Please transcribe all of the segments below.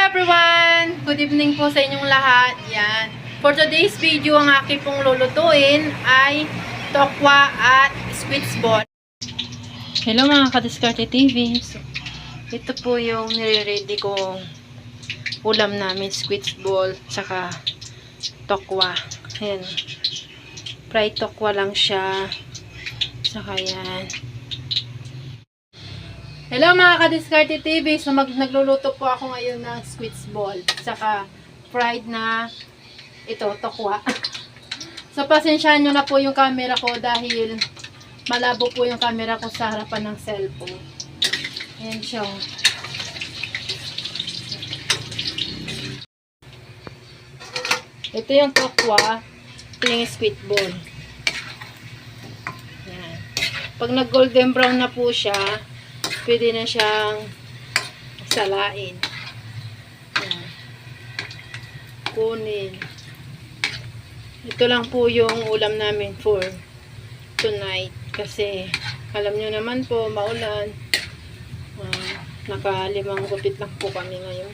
everyone! Good evening po sa inyong lahat. Yan. For today's video, ang aking pong lulutuin ay tokwa at squid ball. Hello mga Kadiskarte TV. So, ito po yung nire-ready kong ulam namin, squid ball tsaka tokwa. Ayan. Fried tokwa lang siya. Tsaka yan. Hello mga Kadiskarte TV. So nagluluto po ako ngayon ng squid ball. Saka fried na ito, tokwa. So pasensyahan nyo na po yung camera ko dahil malabo po yung camera ko sa harapan ng cellphone. Ayan siya. Ito yung tokwa. Ito yung squid ball. Ayan. Pag nag golden brown na po siya, pwede na siyang salain. Ayan. Kunin. Ito lang po yung ulam namin for tonight. Kasi alam nyo naman po, maulan. Naka-5 gupit lang po kami ngayon.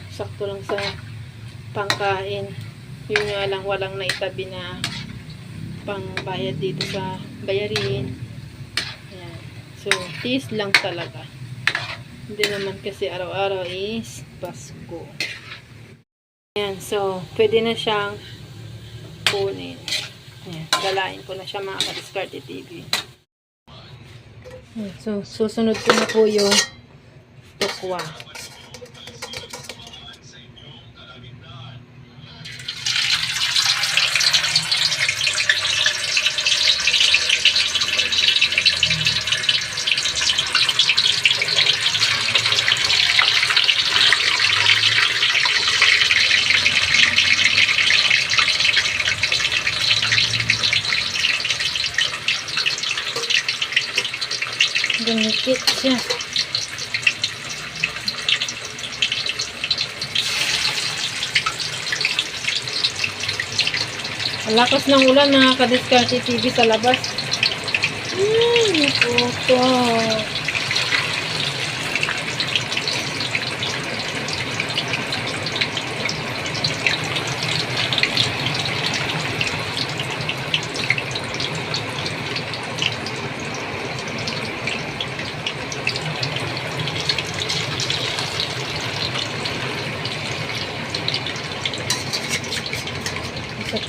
Sakto lang sa pangkain. Yun nga lang, walang naitabi na pangbayad dito sa bayarin. So, tiis lang talaga. Hindi naman kasi araw-araw is Pasko. Ayan. So, pwede na siyang kunin. Ayan. Galain ko na siya mga Kadiskarte TV. Ayan. So, susunod ko na po yung tokwa. Dumikit siya. Lakas ng ulan na Kadiskarte TV sa labas. Naputo. Isa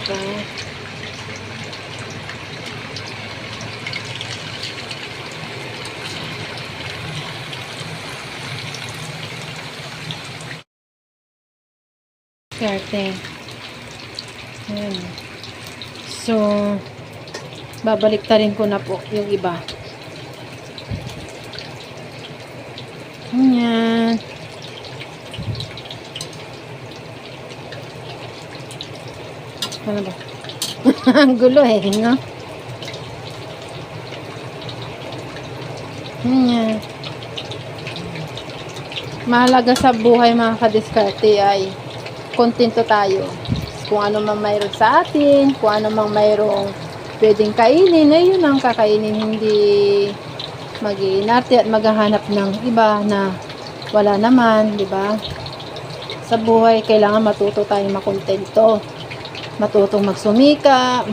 pa. Karte. Ayan. So, babaliktarin ko na po yung iba. Ayan. Ano ba? Ang gulo eh, no? Ayan. Mahalaga sa buhay mga Kadiskarte ay kontento tayo. Kung ano mang mayroon sa atin, kung ano mang mayroong pwedeng kainin, ay yun ang kakainin. Hindi mag-iinarte at maghahanap ng iba na wala naman, di ba? Sa buhay, kailangan matuto tayong makontento. Matutong magsumika,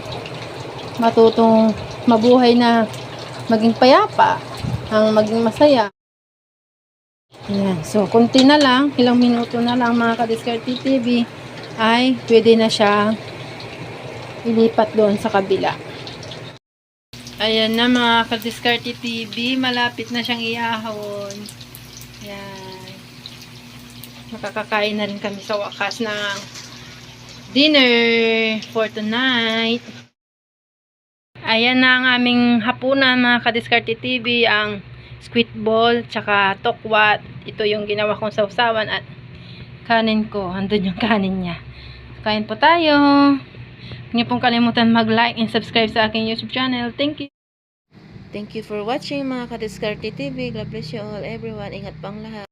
matutong mabuhay na maging payapa, ang maging masaya. Ayan. So, kunti na lang, ilang minuto na lang mga Kadiskarte TV, ay pwede na siya ilipat doon sa kabila. Ayan na mga Kadiskarte TV, malapit na siyang iahon. Ayan. Makakakain na rin kami sa wakas ng dinner for tonight. Ayan na ang aming hapunan mga Kadiskarte TV, ang squid ball tsaka tokwa. Ito yung ginawa kong sausawan at kanin ko. Andun yung kanin niya. Kain po tayo. Huwag niyo pong kalimutan mag-like and subscribe sa aking YouTube channel. Thank you. Thank you for watching mga Kadiskarte TV. God bless you all everyone. Ingat pang lahat.